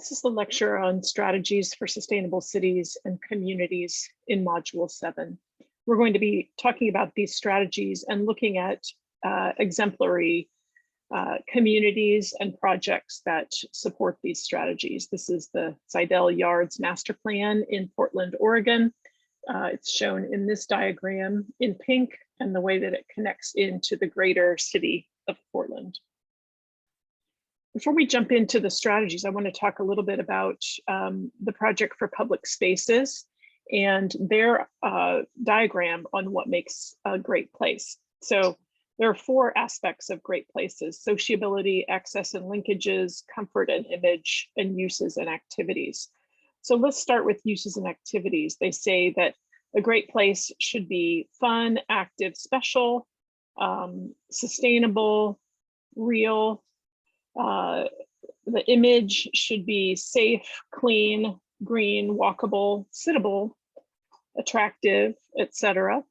This is the lecture on strategies for sustainable cities and communities in Module 7. We're going to be talking about these strategies and looking at exemplary communities and projects that support these strategies. This is the Zidell Yards Master Plan in Portland, Oregon. It's shown in this diagram in pink and the way that it connects into the greater city of Portland. Before we jump into the strategies, I want to talk a little bit about the Project for Public Spaces and their diagram on what makes a great place. So there are 4 aspects of great places: sociability, access and linkages, comfort and image, and uses and activities. So let's start with uses and activities. They say that a great place should be fun, active, special, sustainable, real. The image should be safe, clean, green, walkable, sittable, attractive, etc.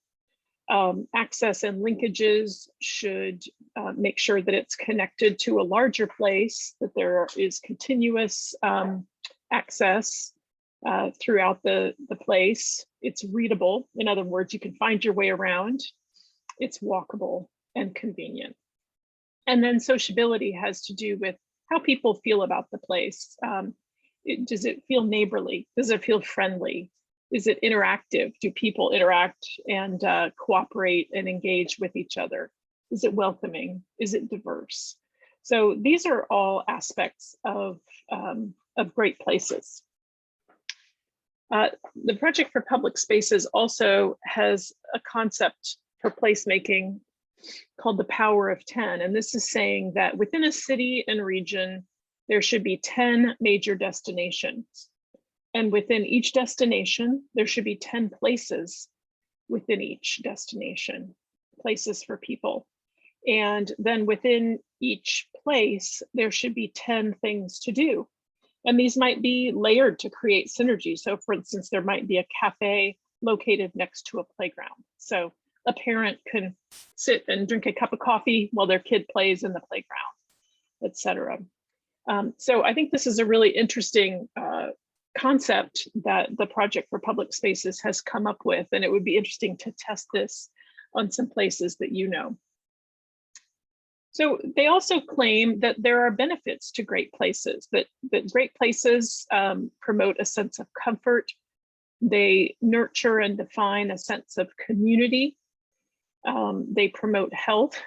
Access and linkages should make sure that it's connected to a larger place, that there is continuous access throughout the place. It's readable. In other words, you can find your way around. It's walkable and convenient. And then sociability has to do with how people feel about the place. Does it feel neighborly? Does it feel friendly? Is it interactive? Do people interact and cooperate and engage with each other? Is it welcoming? Is it diverse? So these are all aspects of great places. The Project for Public Spaces also has a concept for placemaking called the Power of 10. And this is saying that within a city and region, there should be 10 major destinations. And within each destination, there should be 10 places within each destination, places for people. And then within each place, there should be 10 things to do. And these might be layered to create synergy. So for instance, there might be a cafe located next to a playground. So a parent can sit and drink a cup of coffee while their kid plays in the playground, etc. So I think this is a really interesting concept that the Project for Public Spaces has come up with, and it would be interesting to test this on some places that you know. So they also claim that there are benefits to great places, that great places promote a sense of comfort. They nurture and define a sense of community. They promote health,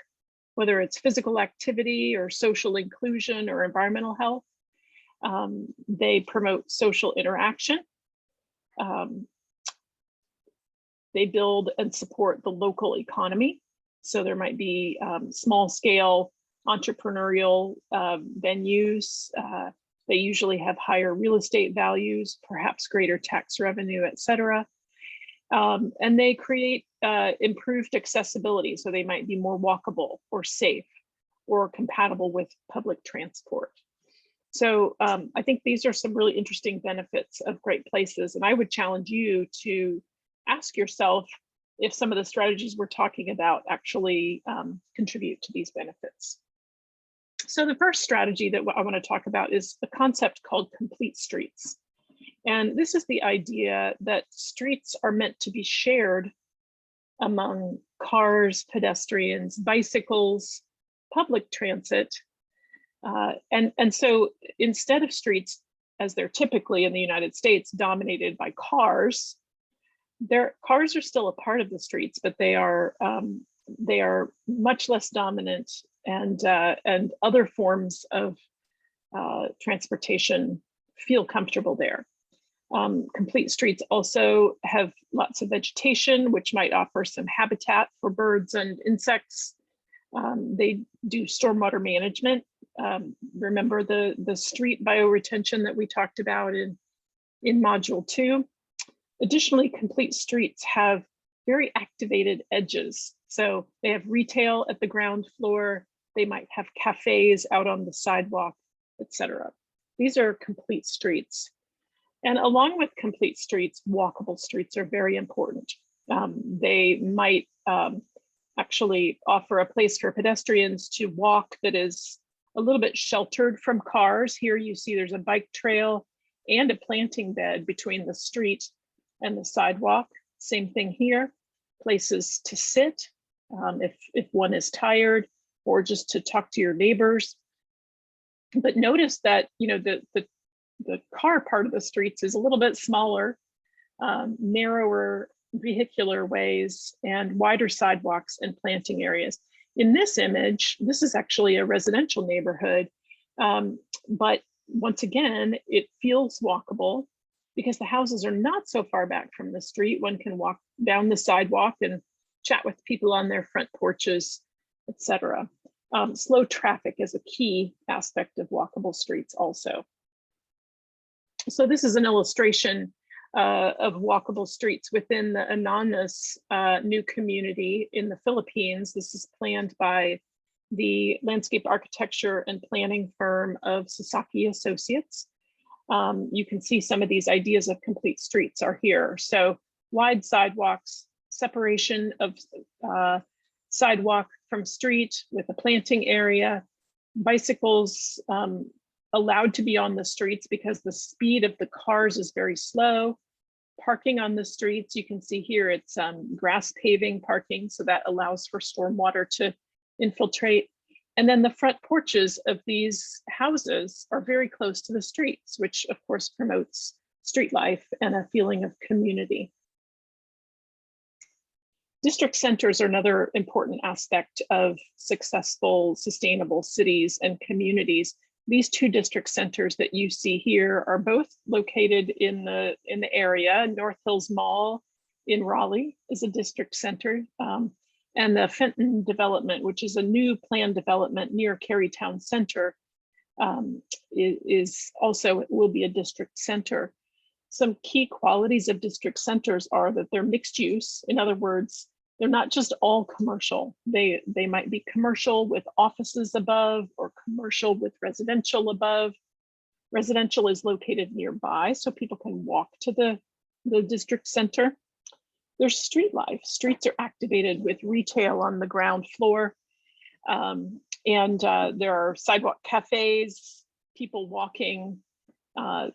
whether it's physical activity or social inclusion or environmental health. They promote social interaction. They build and support the local economy. So there might be small scale entrepreneurial venues. They usually have higher real estate values, perhaps greater tax revenue, et cetera. And they create improved accessibility. So they might be more walkable or safe or compatible with public transport. So I think these are some really interesting benefits of great places. And I would challenge you to ask yourself if some of the strategies we're talking about actually contribute to these benefits. So the first strategy that I want to talk about is a concept called complete streets. And this is the idea that streets are meant to be shared among cars, pedestrians, bicycles, public transit. And so instead of streets, as they're typically in the United States, dominated by cars, cars are still a part of the streets, but they are much less dominant, and other forms of transportation feel comfortable there. Complete streets also have lots of vegetation, which might offer some habitat for birds and insects. They do stormwater management. Remember the street bioretention that we talked about in Module 2. Additionally, complete streets have very activated edges. So they have retail at the ground floor. They might have cafes out on the sidewalk, etc. These are complete streets. And along with complete streets, walkable streets are very important. They might actually offer a place for pedestrians to walk that is a little bit sheltered from cars. Here you see there's a bike trail and a planting bed between the street and the sidewalk. Same thing here, places to sit if one is tired, or just to talk to your neighbors. But notice that, you know, the car part of the streets is a little bit smaller, narrower vehicular ways, and wider sidewalks and planting areas. In this image, this is actually a residential neighborhood, but once again, it feels walkable because the houses are not so far back from the street. One can walk down the sidewalk and chat with people on their front porches, etc. Slow traffic is a key aspect of walkable streets also. So this is an illustration of walkable streets within the Ananas new community in the Philippines. This is planned by the landscape architecture and planning firm of Sasaki Associates. You can see some of these ideas of complete streets are here. So wide sidewalks, separation of sidewalk from street with a planting area, bicycles allowed to be on the streets because the speed of the cars is very slow. Parking on the streets, you can see here it's grass paving parking, so that allows for stormwater to infiltrate. And then the front porches of these houses are very close to the streets, which of course promotes street life and a feeling of community. District centers are another important aspect of successful, sustainable cities and communities. These two district centers that you see here are both located in the area. North Hills Mall in Raleigh is a district center, and the Fenton development, which is a new planned development near Carytown Center, will be a district center. Some key qualities of district centers are that they're mixed use. In other words, they're not just all commercial. They might be commercial with offices above or commercial with residential above. Residential is located nearby, so people can walk to the district center. There's street life. Streets are activated with retail on the ground floor. And there are sidewalk cafes, people walking.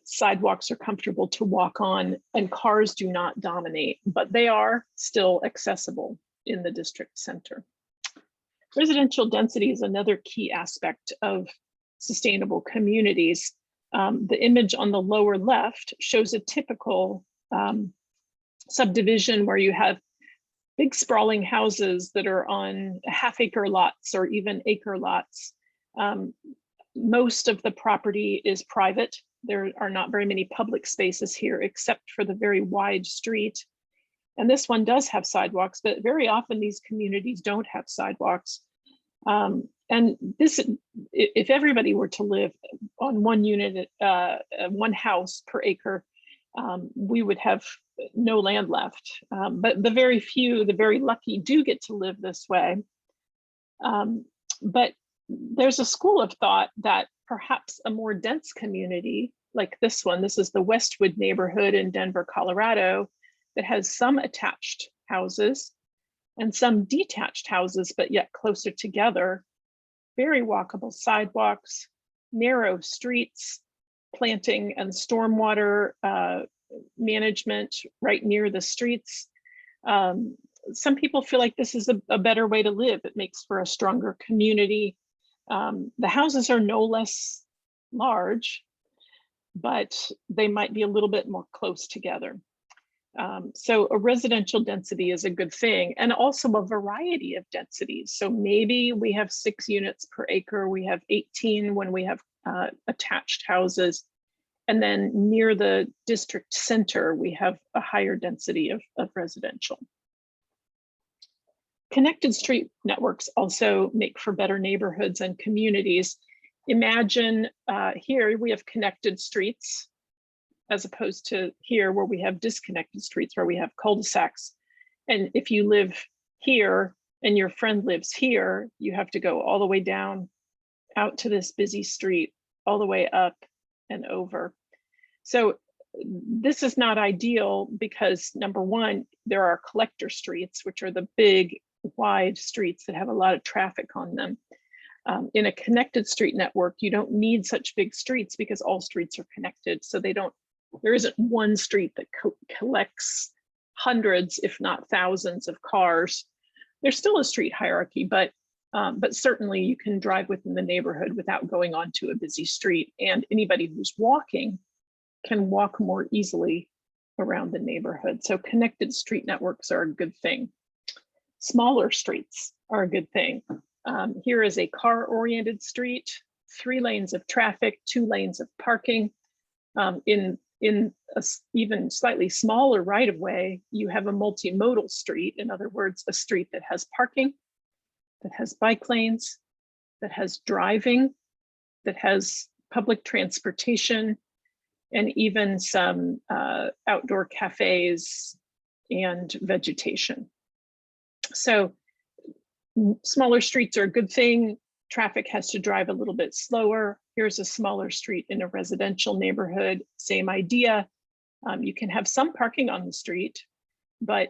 Sidewalks are comfortable to walk on, and cars do not dominate, but they are still accessible in the district center. Residential density is another key aspect of sustainable communities. The image on the lower left shows a typical subdivision where you have big sprawling houses that are on half-acre lots or even acre lots. Most of the property is private. There are not very many public spaces here except for the very wide street. And this one does have sidewalks, but very often these communities don't have sidewalks. And this, if everybody were to live on one unit, one house per acre, we would have no land left. But the very few, the very lucky do get to live this way. But there's a school of thought that perhaps a more dense community like this one, this is the Westwood neighborhood in Denver, Colorado, that has some attached houses and some detached houses, but yet closer together, very walkable sidewalks, narrow streets, planting and stormwater management right near the streets. Some people feel like this is a better way to live. It makes for a stronger community. The houses are no less large, but they might be a little bit more close together. So a residential density is a good thing, and also a variety of densities. So maybe we have 6 units per acre, we have 18 when we have attached houses. And then near the district center, we have a higher density of residential. Connected street networks also make for better neighborhoods and communities. Imagine here we have connected streets as opposed to here where we have disconnected streets, where we have cul-de-sacs. And if you live here and your friend lives here, you have to go all the way down out to this busy street, all the way up and over. So this is not ideal because, number one, there are collector streets, which are the big wide streets that have a lot of traffic on them. In a connected street network, you don't need such big streets because all streets are connected. So there isn't one street that collects hundreds, if not thousands of cars. There's still a street hierarchy, but certainly you can drive within the neighborhood without going onto a busy street. And anybody who's walking can walk more easily around the neighborhood. So connected street networks are a good thing. Smaller streets are a good thing. Here is a car-oriented street, 3 lanes of traffic, 2 lanes of parking. In a even slightly smaller right-of-way, you have a multimodal street. In other words, a street that has parking, that has bike lanes, that has driving, that has public transportation, and even some outdoor cafes and vegetation. So smaller streets are a good thing. Traffic has to drive a little bit slower. Here's a smaller street in a residential neighborhood, same idea. You can have some parking on the street, but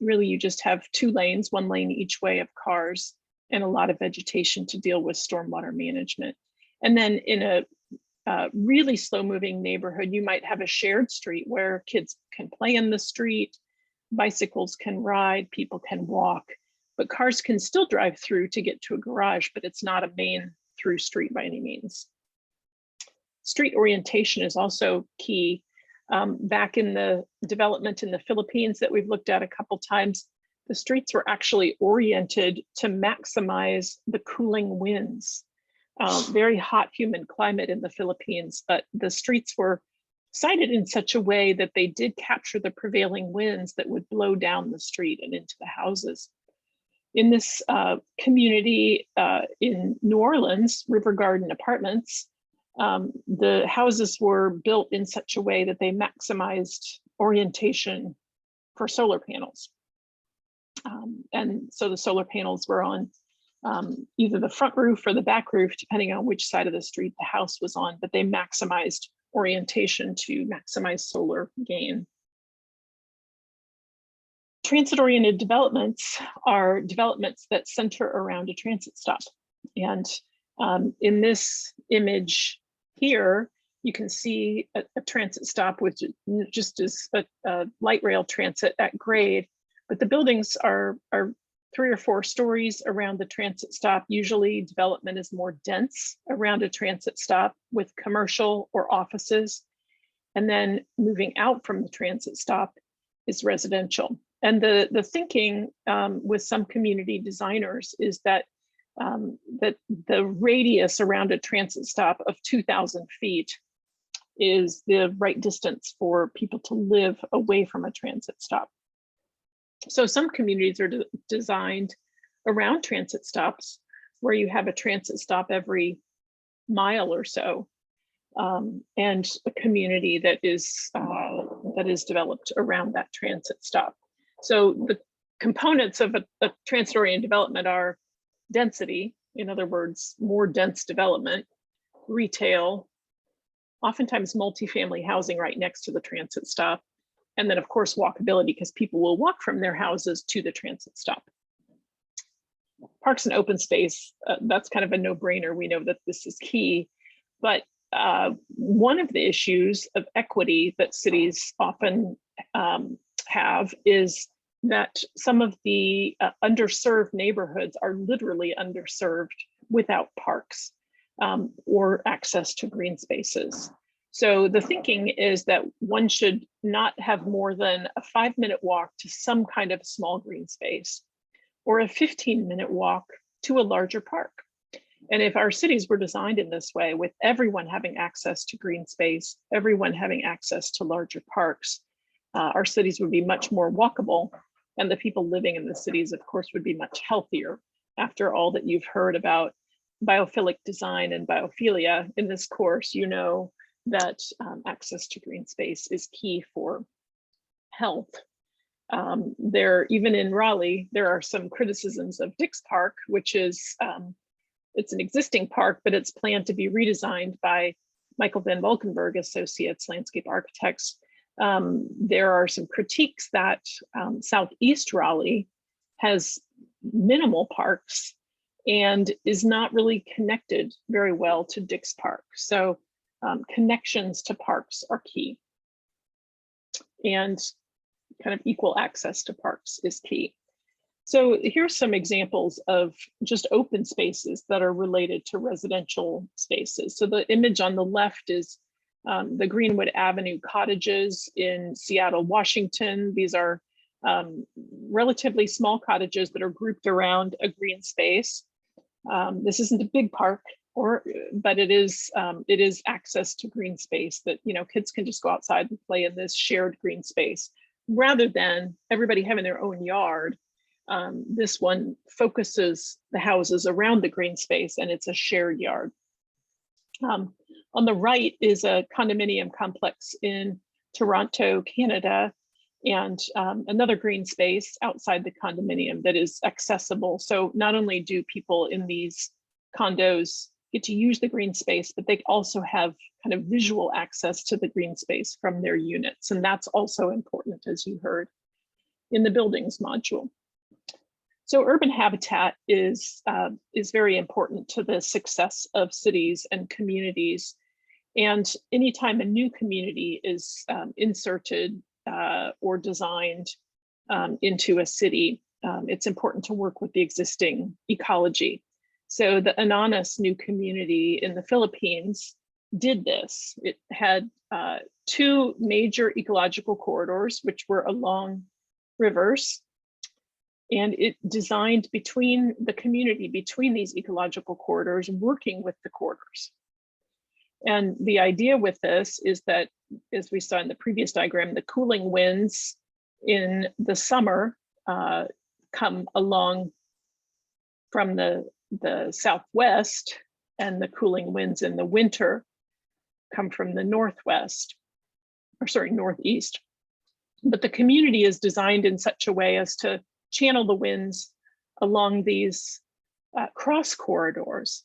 really you just have 2 lanes, 1 lane each way of cars, and a lot of vegetation to deal with stormwater management. And then in a really slow moving neighborhood, you might have a shared street where kids can play in the street, bicycles can ride, people can walk, but cars can still drive through to get to a garage, but it's not a main through street by any means. Street orientation is also key. Back in the development in the Philippines that we've looked at a couple times, the streets were actually oriented to maximize the cooling winds. Very hot, humid climate in the Philippines, but the streets were sited in such a way that they did capture the prevailing winds that would blow down the street and into the houses. In this community in New Orleans, River Garden Apartments, the houses were built in such a way that they maximized orientation for solar panels. And so the solar panels were on either the front roof or the back roof, depending on which side of the street the house was on, but they maximized orientation to maximize solar gain. Transit-oriented developments are developments that center around a transit stop. And in this image here, you can see a transit stop, which just is a light rail transit at grade, but the buildings are 3 or 4 stories around the transit stop. Usually development is more dense around a transit stop with commercial or offices. And then moving out from the transit stop is residential. And the thinking with some community designers is that that the radius around a transit stop of 2,000 feet is the right distance for people to live away from a transit stop. So some communities are designed around transit stops where you have a transit stop every mile or so, and a community that is developed around that transit stop. So the components of a transit-oriented development are density, in other words, more dense development, retail, oftentimes multifamily housing right next to the transit stop, and then of course walkability, because people will walk from their houses to the transit stop. Parks and open space, that's kind of a no-brainer. We know that this is key, but one of the issues of equity that cities often have is that some of the underserved neighborhoods are literally underserved without parks or access to green spaces. So the thinking is that one should not have more than a 5-minute walk to some kind of small green space or a 15-minute walk to a larger park. And if our cities were designed in this way, with everyone having access to green space, everyone having access to larger parks, our cities would be much more walkable, and the people living in the cities, of course, would be much healthier. After all that you've heard about biophilic design and biophilia in this course, you know that access to green space is key for health. Even in Raleigh, there are some criticisms of Dix Park, which is, it's an existing park, but it's planned to be redesigned by Michael Van Valkenburg Associates, landscape architects. There are some critiques that Southeast Raleigh has minimal parks and is not really connected very well to Dix Park. So connections to parks are key. And kind of equal access to parks is key. So here's some examples of just open spaces that are related to residential spaces. So the image on the left is the Greenwood Avenue cottages in Seattle, Washington. These are relatively small cottages that are grouped around a green space. This isn't a big park, but it is access to green space that, you know, kids can just go outside and play in this shared green space rather than everybody having their own yard. This one focuses the houses around the green space, and it's a shared yard. On the right is a condominium complex in Toronto, Canada, and another green space outside the condominium that is accessible. So not only do people in these condos get to use the green space, but they also have kind of visual access to the green space from their units. And that's also important, as you heard in the buildings module. So urban habitat is very important to the success of cities and communities. And anytime a new community is inserted or designed into a city, it's important to work with the existing ecology. So the Ananas new community in the Philippines did this. It had two major ecological corridors, which were along rivers. And it designed between the community, between these ecological corridors, working with the corridors. And the idea with this is that, as we saw in the previous diagram, the cooling winds in the summer come along from the southwest, and the cooling winds in the winter come from the northwest, or sorry, northeast. But the community is designed in such a way as to channel the winds along these cross corridors.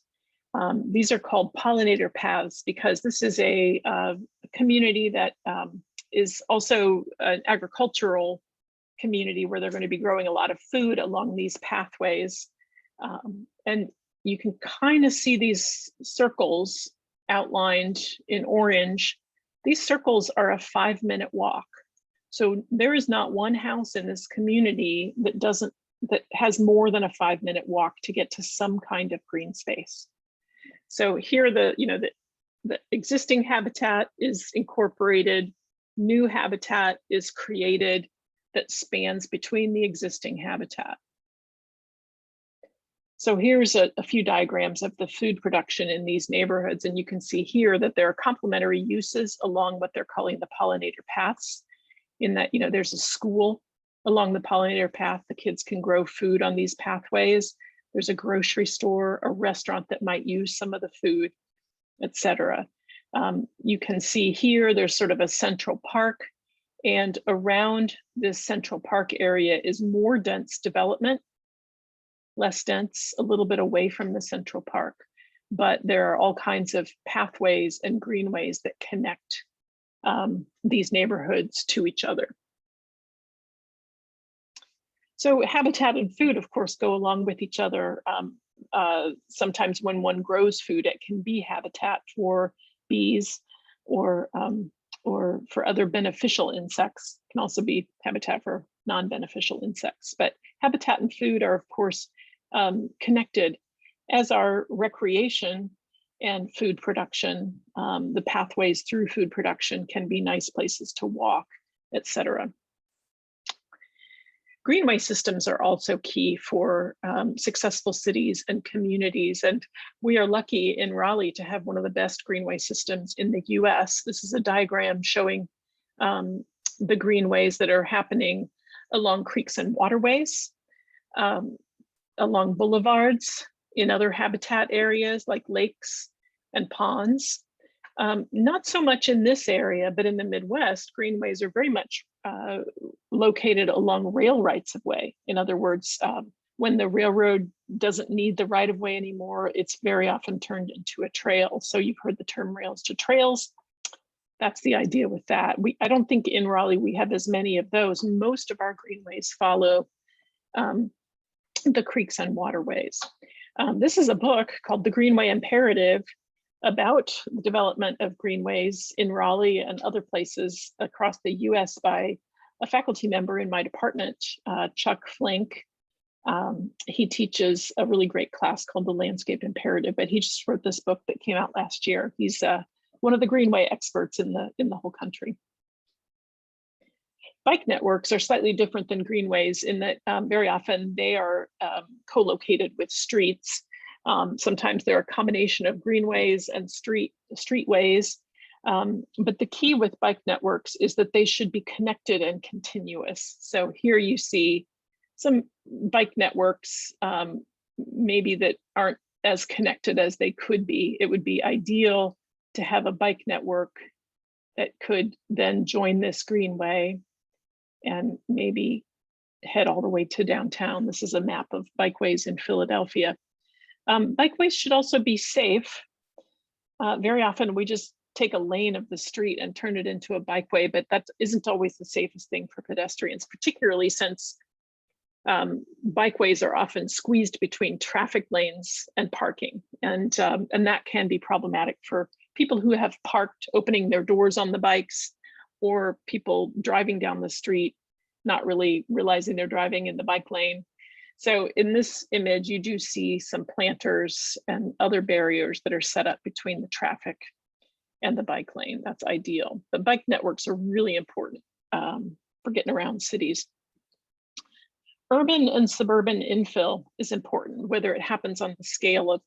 These are called pollinator paths because this is a community that is also an agricultural community where they're going to be growing a lot of food along these pathways. And you can kind of see these circles outlined in orange. These circles are a 5-minute walk. So there is not one house in this community that has more than a 5-minute walk to get to some kind of green space. So here the existing habitat is incorporated, new habitat is created that spans between the existing habitat. So here's a few diagrams of the food production in these neighborhoods, and you can see here that there are complementary uses along what they're calling the pollinator paths, in that, you know, there's a school along the pollinator path. The kids can grow food on these pathways. There's a grocery store, a restaurant that might use some of the food, etc. You can see here, there's sort of a central park, and around this central park area is more dense development, less dense, a little bit away from the central park. But there are all kinds of pathways and greenways that connect these neighborhoods to each other. So habitat and food, of course, go along with each other. Sometimes when one grows food, it can be habitat for bees or for other beneficial insects. It can also be habitat for non-beneficial insects. But habitat and food are, of course, connected, as are recreation and food production. The pathways through food production can be nice places to walk, etc. Greenway systems are also key for successful cities and communities. And we are lucky in Raleigh to have one of the best greenway systems in the US. This is a diagram showing the greenways that are happening along creeks and waterways, along boulevards, in other habitat areas like lakes and ponds. Not so much in this area, but in the Midwest, greenways are very much located along rail rights of way. In other words, when the railroad doesn't need the right of way anymore, it's very often turned into a trail. So you've heard the term rails to trails. That's the idea with that. I don't think in Raleigh we have as many of those. Most of our greenways follow the creeks and waterways. This is a book called The Greenway Imperative about the development of greenways in Raleigh and other places across the US by a faculty member in my department, Chuck Flink. He teaches a really great class called The Landscape Imperative, but he just wrote this book that came out last year. He's one of the greenway experts in the whole country. Bike networks are slightly different than greenways in that very often they are co-located with streets. Sometimes they're a combination of greenways and streetways. But the key with bike networks is that they should be connected and continuous. So here you see some bike networks maybe that aren't as connected as they could be. It would be ideal to have a bike network that could then join this greenway and maybe head all the way to downtown. This is a map of bikeways in Philadelphia. Bikeways should also be safe. Very often we just take a lane of the street and turn it into a bikeway, but that isn't always the safest thing for pedestrians, particularly since bikeways are often squeezed between traffic lanes and parking. And that can be problematic for people who have parked, opening their doors on the bikes, or people driving down the street, not really realizing they're driving in the bike lane. So in this image, you do see some planters and other barriers that are set up between the traffic and the bike lane. That's ideal. The bike networks are really important for getting around cities. Urban and suburban infill is important, whether it happens on the scale of,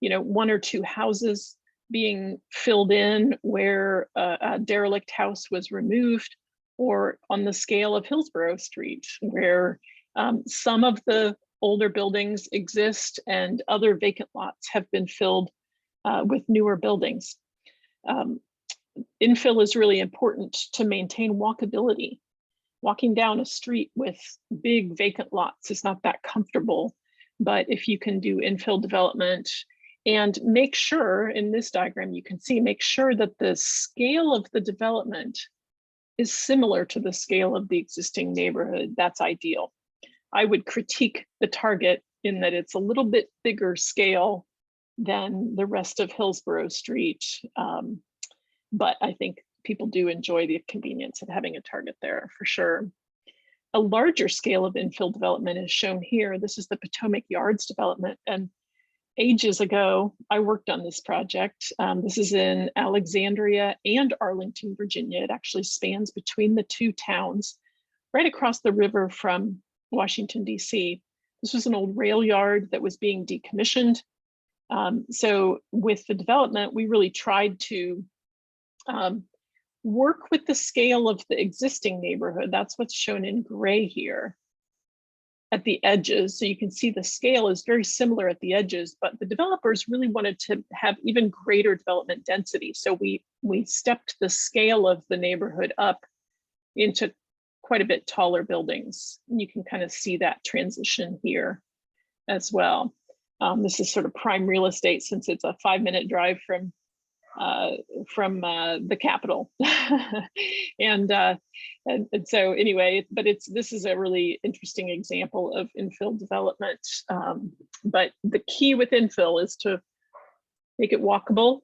one or two houses being filled in where a derelict house was removed, or on the scale of Hillsborough Street, where some of the older buildings exist and other vacant lots have been filled with newer buildings. Infill is really important to maintain walkability. Walking down a street with big vacant lots is not that comfortable, but if you can do infill development and make sure, in this diagram you can see, make sure that the scale of the development is similar to the scale of the existing neighborhood, that's ideal. I would critique the target in that it's a little bit bigger scale than the rest of Hillsborough Street, but I think people do enjoy the convenience of having a target there for sure. A larger scale of infill development is shown here. This is the Potomac Yards development, and ages ago, I worked on this project. This is in Alexandria and Arlington, Virginia. It actually spans between the two towns, right across the river from Washington, D.C. This was an old rail yard that was being decommissioned. So with the development, we really tried to work with the scale of the existing neighborhood. That's what's shown in gray here at the edges. So you can see the scale is very similar at the edges, but the developers really wanted to have even greater development density. So we stepped the scale of the neighborhood up into quite a bit taller buildings. And you can kind of see that transition here as well. This is sort of prime real estate since it's a 5-minute drive from the Capitol. and so anyway, but this is a really interesting example of infill development. But the key with infill is to make it walkable,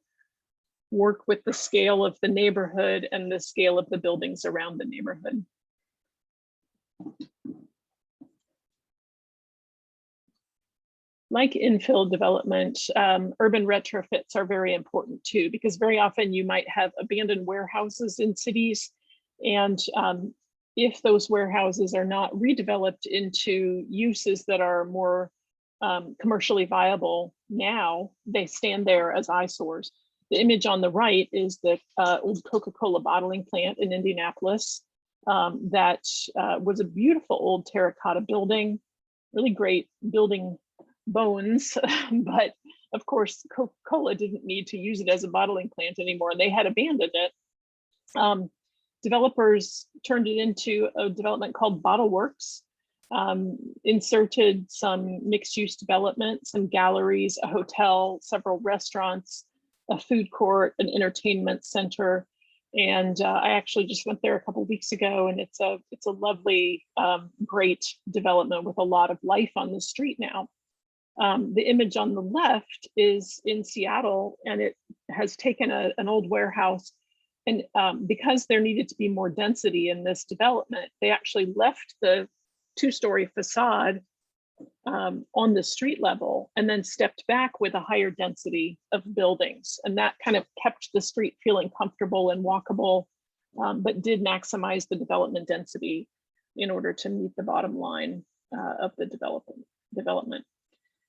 work with the scale of the neighborhood and the scale of the buildings around the neighborhood. Like infill development, urban retrofits are very important too, because very often you might have abandoned warehouses in cities. And if those warehouses are not redeveloped into uses that are more commercially viable now, they stand there as eyesores. The image on the right is the old Coca-Cola bottling plant in Indianapolis. That was a beautiful old terracotta building, really great building bones, but of course Coca-Cola didn't need to use it as a bottling plant anymore, and they had abandoned it. Developers turned it into a development called Bottle Works, inserted some mixed-use development, some galleries, a hotel, several restaurants, a food court, an entertainment center. And I actually just went there a couple of weeks ago, and it's a lovely, great development with a lot of life on the street now. The image on the left is in Seattle, and it has taken an old warehouse. And because there needed to be more density in this development, they actually left the 2-story facade on the street level and then stepped back with a higher density of buildings. And that kind of kept the street feeling comfortable and walkable, but did maximize the development density in order to meet the bottom line of the development.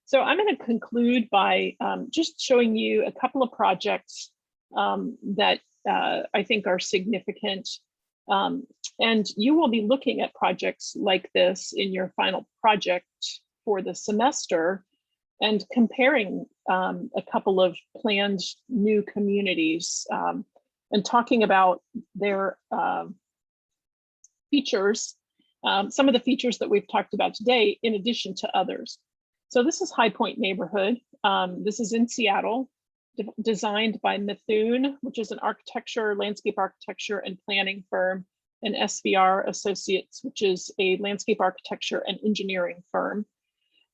So I'm going to conclude by just showing you a couple of projects that I think are significant. And you will be looking at projects like this in your final project for the semester and comparing a couple of planned new communities and talking about their features, some of the features that we've talked about today, in addition to others. So this is High Point neighborhood. This is in Seattle, designed by Mithun, which is an landscape architecture and planning firm, and SVR Associates, which is a landscape architecture and engineering firm.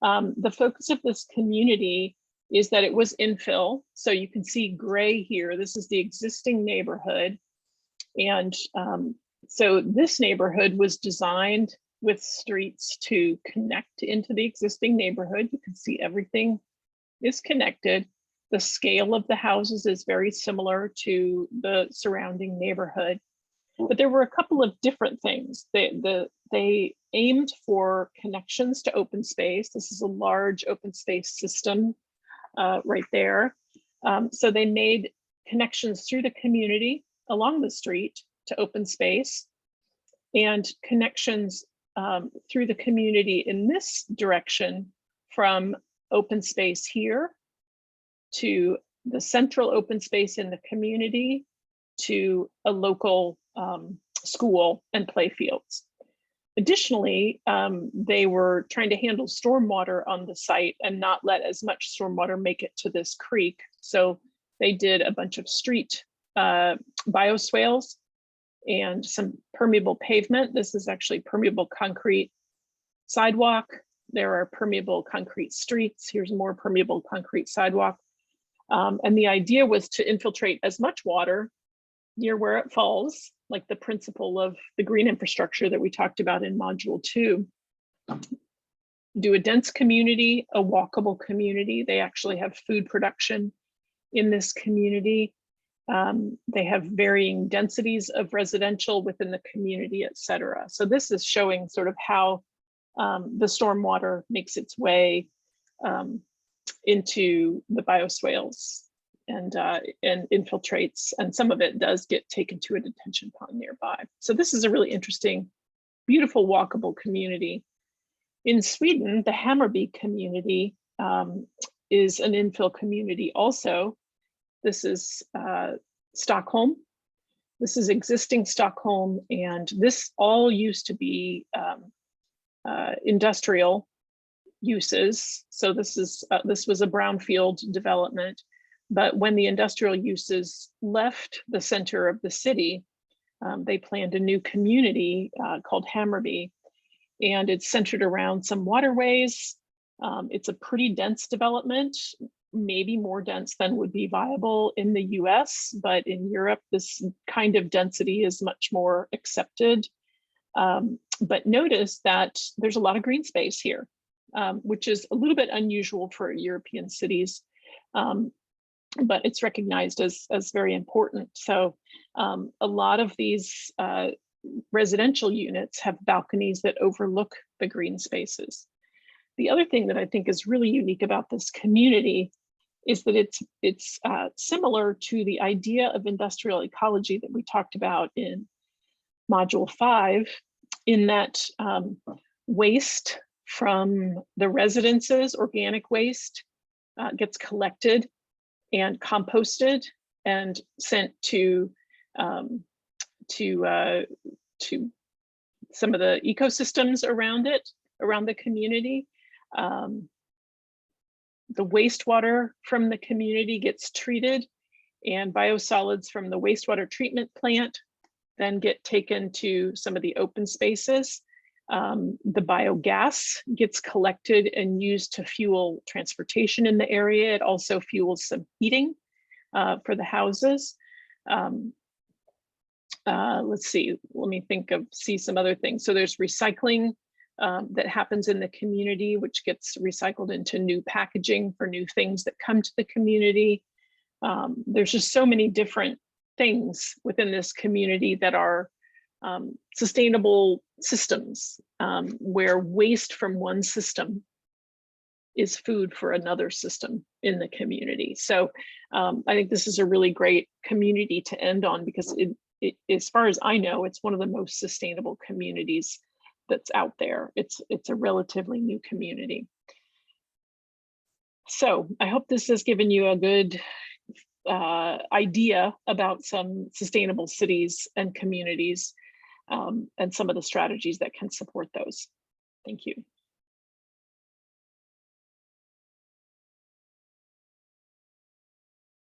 The focus of this community is that it was infill. So you can see gray here. This is the existing neighborhood. And so this neighborhood was designed with streets to connect into the existing neighborhood. You can see everything is connected. The scale of the houses is very similar to the surrounding neighborhood. But there were a couple of different things. They aimed for connections to open space. This is a large open space system right there. So they made connections through the community along the street to open space, and connections through the community in this direction from open space here to the central open space in the community to a local school and play fields. Additionally, they were trying to handle stormwater on the site and not let as much stormwater make it to this creek. So they did a bunch of street bioswales and some permeable pavement. This is actually permeable concrete sidewalk. There are permeable concrete streets. Here's more permeable concrete sidewalk. And the idea was to infiltrate as much water near where it falls, like the principle of the green infrastructure that we talked about in module 2. Do a dense community, a walkable community. They actually have food production in this community. They have varying densities of residential within the community, et cetera. So this is showing sort of how the stormwater makes its way into the bioswales and infiltrates, and some of it does get taken to a detention pond nearby. So this is a really interesting, beautiful, walkable community. In Sweden, the Hammarby community is an infill community also. This is Stockholm. This is existing Stockholm, and this all used to be industrial uses. So this was a brownfield development, but when the industrial uses left the center of the city, they planned a new community called Hammarby, and it's centered around some waterways. It's a pretty dense development, maybe more dense than would be viable in the US, but in Europe, this kind of density is much more accepted. But notice that there's a lot of green space here, which is a little bit unusual for European cities, but it's recognized as very important. So a lot of these residential units have balconies that overlook the green spaces. The other thing that I think is really unique about this community is that it's similar to the idea of industrial ecology that we talked about in module 5, in that waste from the residences, organic waste, gets collected and composted and sent to some of the ecosystems around it, around the community. The wastewater from the community gets treated, and biosolids from the wastewater treatment plant then get taken to some of the open spaces. The biogas gets collected and used to fuel transportation in the area. It also fuels some heating for the houses. Let's see, let me see some other things. So there's recycling that happens in the community, which gets recycled into new packaging for new things that come to the community. There's just so many different things within this community that are sustainable systems, where waste from one system is food for another system in the community. So I think this is a really great community to end on, because as far as I know, it's one of the most sustainable communities that's out there. It's a relatively new community. So I hope this has given you a good idea about some sustainable cities and communities, and some of the strategies that can support those. Thank you.